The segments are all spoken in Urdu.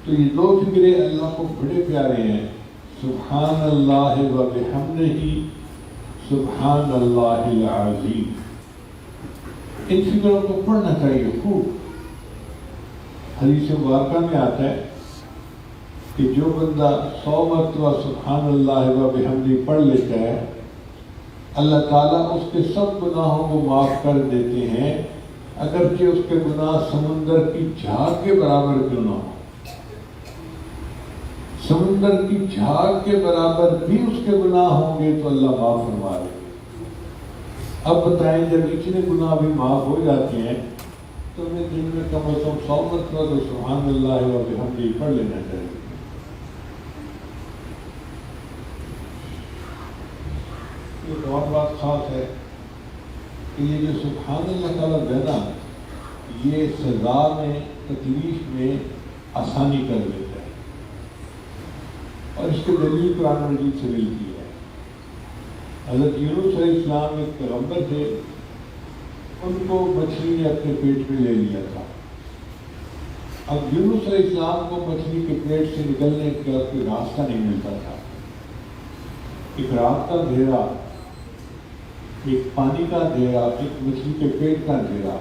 تو یہ دو فکرے اللہ کو بڑے پیارے ہیں، سبحان اللہ و بحمدہ، سبحان اللہ العظیم۔ ان فکروں کو پڑھنا چاہیے خوب۔ حدیث مبارکہ میں آتا ہے کہ جو بندہ 100 مرتبہ سبحان اللہ و بحمدہ پڑھ لیتا ہے، اللہ تعالیٰ اس کے سب گناہوں کو معاف کر دیتے ہیں، اگرچہ اس کے گناہ سمندر کی جھاگ کے برابر کیوں نہ ہو۔ سمندر کی جھاگ کے برابر بھی اس کے گناہ ہوں گے تو اللہ معاف فرما دے گا۔ اب بتائیں، جب اتنے گناہ بھی معاف ہو جاتے ہیں تو ہمیں دن میں کم از کم 100 مرتبہ تو سبحان اللہ و بحمدہ پڑھ لینا چاہیے۔ ایک اور بات خاص ہے کہ یہ جو سبحان اللہ کا لفظ ہے نا، یہ سزا میں، تکلیف میں آسانی کر دیتا ہے، اور اس کی دلیل قرآن مجید سے ملتی ہے۔ حضرت یونس علیہ السلام ایک پیغمبر تھے، ان کو مچھلی نے اپنے پیٹ میں لے لیا تھا۔ اب یونس علیہ السلام کو مچھلی کے پیٹ سے نکلنے کا کوئی راستہ نہیں ملتا تھا۔ ایک رات کا اندھیرا، ایک پانی کا اندھیرا، ایک مچھلی کے پیٹ کا اندھیرا،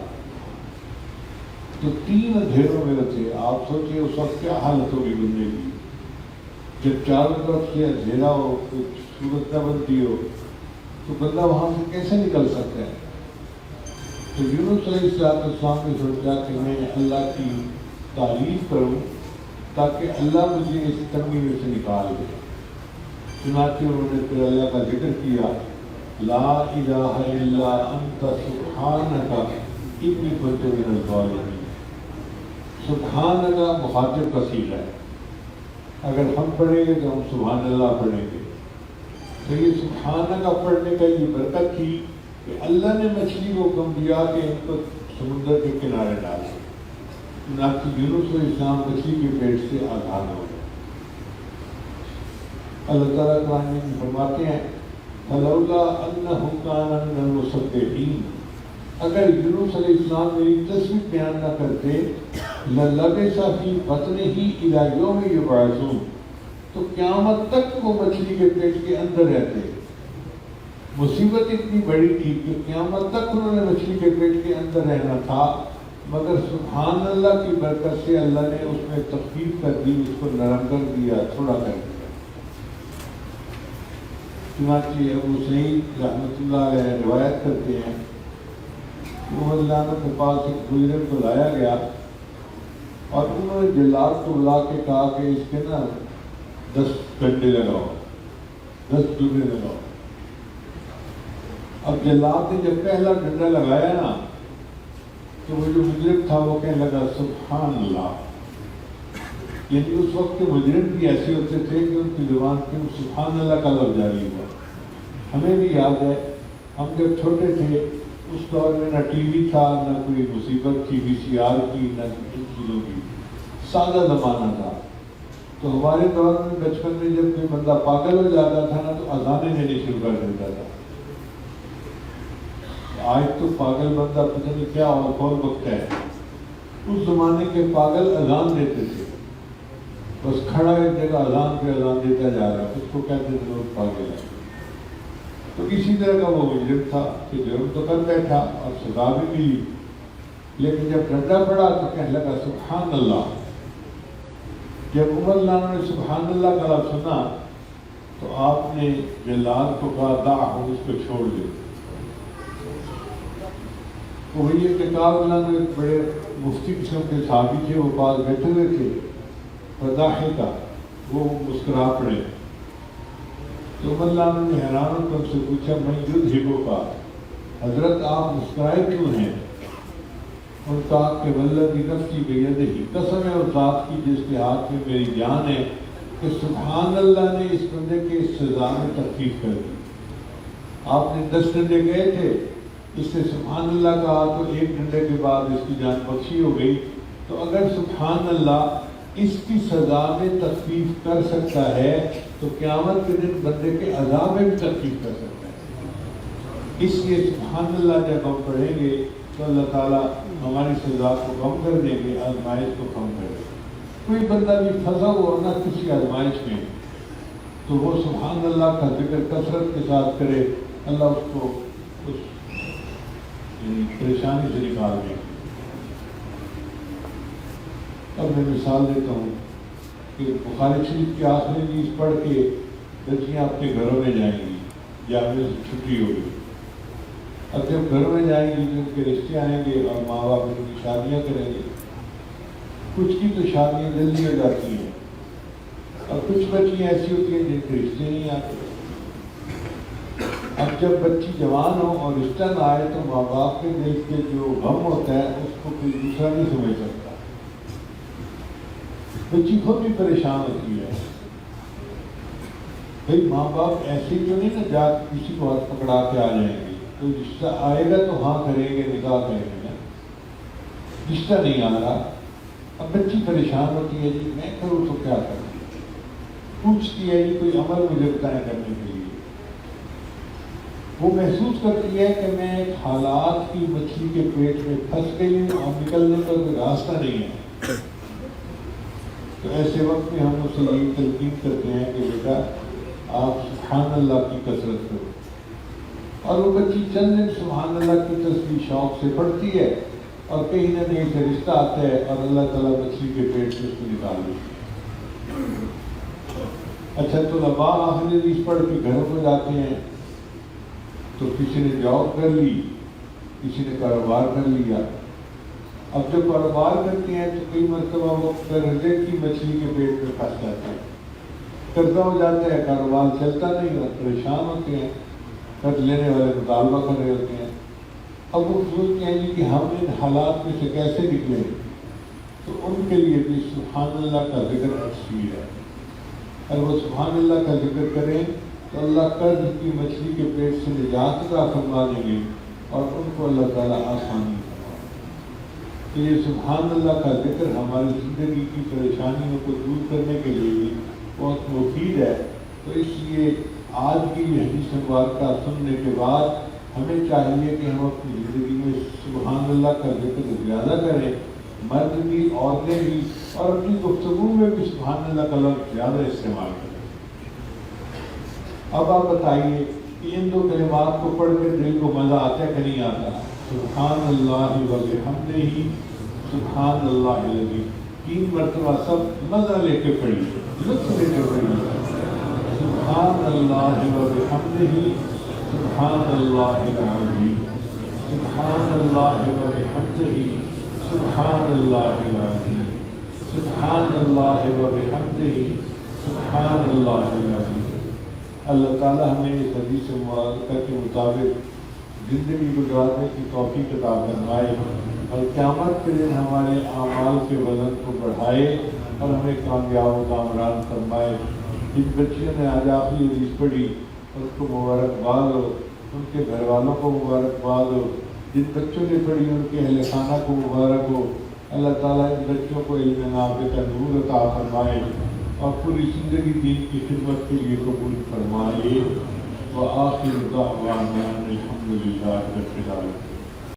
تو 3 اندھیروں میں تھے۔ آپ سوچئے اس وقت کیا حالت ہوگی بندے کی، جب چاروں طرف سے اندھیرا ہو، کچھ صورت نہ بنتی ہو، تو بندہ وہاں سے کیسے نکل سکتا ہے؟ تو یونس علیہ السلام نے سوچا کہ میں اللہ کی تعریف کروں تاکہ اللہ مجھے اس تنگی میں سے نکال دے۔ چنانچہ انہوں نے پھر اللہ کا ذکر کیا، لا الہ الا انت سبحانک انی کنت من الظالمین۔ سبحانک مخاطب کا صیغہ ہے، اگر ہم پڑھیں گے تو ہم سبحان اللہ پڑھیں گے۔ تو یہ سبحانہ کا پڑھنے کا یہ برکت تھی کہ اللہ نے مچھلی کو حکم دیا کہ ان کو سمندر کے کنارے ڈالے، چنانچہ یونس علیہ السلام مچھلی کے پیٹ سے آزاد ہو گئے۔ اللہ تعالیٰ قرآن میں فرماتے ہیں، فَلَوْلَا أَنَّهُ كَانَ مِنَ الْمُصَدِّقِينَ، اگر یونس علیہ السلام میری تصویر بیان نہ کرتے، لَلَبِثَ فِي بَطْنِهِ إِلَى يَوْمِ يُبْعَثُونَ، تو قیامت تک وہ مچھلی کے پیٹ کے اندر رہتے۔ مصیبت اتنی بڑی تھی کہ قیامت تک انہوں نے مچھلی کے پیٹ کے اندر رہنا تھا، مگر سبحان اللہ کی برکت سے اللہ نے اس میں تخفیف کر دی، اس کو نرم کر دیا، تھوڑا کر دیا۔ چنانچہ ابو سعید رحمۃ اللہ علیہ روایت کرتے ہیں کہ عمر لعنت کے پاس ایک بزرگ کو لایا گیا اور انہوں نے جلاد کو بلا کے کہا کہ اس کے نا 10 ڈنڈے لگاؤ، 10 چوبے لگاؤ۔ اب جلاد نے جب پہلا ڈنڈا لگایا نا تو وہ جو مجرم تھا وہ کہنے لگا سبحان اللہ، یعنی اس وقت کے مجرم بھی ایسے ہوتے تھے کہ ان کی زبان پہ سبحان اللہ کا لفظ جاری ہوا۔ ہمیں بھی یاد ہے، ہم جب چھوٹے تھے اس دور میں نہ ٹی وی تھا، نہ کوئی مصیبت تھی VCR کی، نہ کسی چیزوں کی، سادہ زمانہ تھا۔ تو ہمارے دور میں بچپن میں جب کوئی بندہ پاگل ہو جاتا تھا نا تو اذانیں دینے شروع کر دیتا تھا۔ آج تو پاگل بندہ پتہ نہیں کیا اور کون بکتا ہے، اس زمانے کے پاگل اذان دیتے تھے، بس کھڑا ایک جگہ اذان پہ اذان دیتا جا رہا ہے، اس کو کہتے تھے لوگ پاگل ہے۔ تو اسی طرح کا وہ مجرم تھا کہ جرم تو کر بیٹھا اور سزا بھی ملی، لیکن جب ڈنڈا پڑا تو کہنے لگا سبحان اللہ۔ جب عمر اللہ نے سبحان اللہ کا لفظ سنا تو آپ نے جلاد کو کہا دعہ، اس کو چھوڑ دے۔ وہی کتاب اللہ نے ایک بڑے مفتی قسم کے صحابی تھے، وہ پاس بیٹھے ہوئے تھے، فضاحی کا وہ مسکرا پڑے۔ تو عمر اللہ نے حیران ہو کر سے پوچھا میں یذھبو کا، حضرت آپ مسکرائے کیوں ہیں؟ اور کہا کہ والذی نفسی بیدہ، قسم ہے اس ذات کی جس کے ہاتھ میں میری جان ہے کہ سبحان اللہ نے اس بندے کے سزا میں تخفیف کر دی۔ آپ نے 10 ڈنڈے گئے تھے، اس نے سبحان اللہ کہا تو 1 ڈنڈے کے بعد اس کی جان بخشی ہو گئی۔ تو اگر سبحان اللہ اس کی سزا میں تخفیف کر سکتا ہے تو قیامت کے دن بندے کے عذاب میں بھی تخفیف کر سکتا ہے۔ اس لیے سبحان اللہ جب ہم پڑھیں گے تو اللہ تعالیٰ ہماری سزا کو کم کر دیں گے، آزمائش کو کم کر دیں گے۔ کوئی بندہ بھی پھنسا ہوا نہ کسی آزمائش میں تو وہ سبحان اللہ کا ذکر کثرت کے ساتھ کرے، اللہ اس کو اس پریشانی سے نکال دے۔ اب میں مثال دیتا ہوں کہ بخاری شریف کی آخری حدیث پڑھ کے بچیاں اپنے گھروں میں جائیں گی، جامع سے چھٹی ہوگی۔ اب جب گھروں میں جائیں گی تو ان کے رشتے آئیں گے اور ماں باپ ان کی شادیاں کریں گے۔ کچھ کی تو شادیاں جلدی ہو جاتی ہیں اور کچھ بچیاں ایسی ہوتی ہیں جن کے رشتے نہیں آتے۔ اب جب بچی جوان ہو اور رشتہ نہ آئے تو ماں باپ کے دل کے جو غم ہوتا ہے اس کو کوئی دوسرا نہیں سمجھ سکتا، بچی خود بھی پریشان ہوتی ہے۔ بھائی ماں باپ ایسے جو نہیں نا جا کسی کو ہاتھ پکڑا کے آ جائیں گے، تو رشتہ آئے گا تو ہاں کریں گے، نکاح کریں گے، رشتہ نہیں آ رہا۔ اب بچی پریشان ہوتی ہے، جی میں کروں تو کیا کروں، پوچھتی ہے جی کوئی عمل مجھے بتائیں کرنے کے لیے۔ وہ محسوس کرتی ہے کہ میں ایک حالات کی مچھلی کے پیٹ میں پھنس گئی ہوں اور نکلنے کا کوئی راستہ نہیں ہے۔ تو ایسے وقت میں ہم اسے یہی تلقین کرتے ہیں کہ بیٹا آپ سبحان اللہ کی کثرت کرو، اور وہ بچی چند دن سبحان اللہ کی تسبیح شوق سے پڑھتی ہے اور کہیں نہ کہیں سے رشتہ آتا ہے اور اللہ تعالیٰ مچھلی کے پیٹ سے اس کو نکال دیتے ہیں۔ اچھا تو طلباء آخری حدیث پڑھ کے گھروں کو جاتے ہیں تو کسی نے جاب کر لی، کسی نے کاروبار کر لیا۔ اب جب کاروبار کرتے ہیں تو کئی مرتبہ وہ قرضے کی مچھلی کے پیٹ میں پھنس جاتے ہیں، قرضہ ہو جاتا ہے، کاروبار چلتا نہیں اور پریشان ہوتے ہیں، قرض لینے والے مطالبہ کر رہے ہوتے ہیں۔ اب وہ سوچتے ہیں جی کہ ہم ان حالات میں سے کیسے نکلیں، تو ان کے لیے بھی سبحان اللہ کا ذکر تفصیل ہے۔ اور وہ سبحان اللہ کا ذکر کریں تو اللہ قرض کی مچھلی کے پیٹ سے نجات عطا فرما دیں گے اور ان کو اللہ تعالیٰ آسانی فرما دیں گے۔ تو یہ سبحان اللہ کا ذکر ہماری زندگی کی پریشانیوں کو دور کرنے کے لیے بھی بہت مفید ہے۔ تو اس لیے آج کی یہ حدیث مبارکہ سننے کے بعد ہمیں چاہیے کہ ہم اپنی زندگی میں سبحان اللہ کا ذکر زیادہ کریں، مرد بھی، عورتیں بھی، اور اپنی گفتگو میں بھی سبحان اللہ کا لفظ زیادہ استعمال کریں۔ اب آپ بتائیے کہ ان دو کلمات کو پڑھ کے دل کو مزہ آتا ہے کہ نہیں آتا؟ سبحان اللہ و بحمدہ، سبحان اللہ العظیم، 3 مرتبہ سب مزہ لے کے پڑھیے، لطف لے کے پڑھیے۔ سبحان اللہ و بحمدہ، سبحان اللہ العظیم، سبحان اللہ و بحمدہ، سبحان اللہ العظیم، سبحان اللہ و بحمدہ، سبحان اللہ العظیم۔ اللہ تعالیٰ ہمیں اس حدیث مبارکہ کے مطابق زندگی گزارنے کی توفیق عطا فرمائے اور قیامت کے دن ہمارے اعمال کے وزن کو بڑھائے اور ہمیں کامیاب و کامران فرمائے۔ جن بچیوں نے آج آخری حدیث پڑھی ان کو مبارکباد ہو، ان کے گھر والوں کو مبارکباد ہو، جن بچوں نے پڑھی ان کے اہل خانہ کو مبارک ہو۔ اللہ تعالیٰ ان بچوں کو علم نافع کا نور عطا فرمائے اور پوری زندگی دین کی خدمت کے لیے قبول فرمائے۔ وآخر دعوانا الحمدللہ رب العالمین۔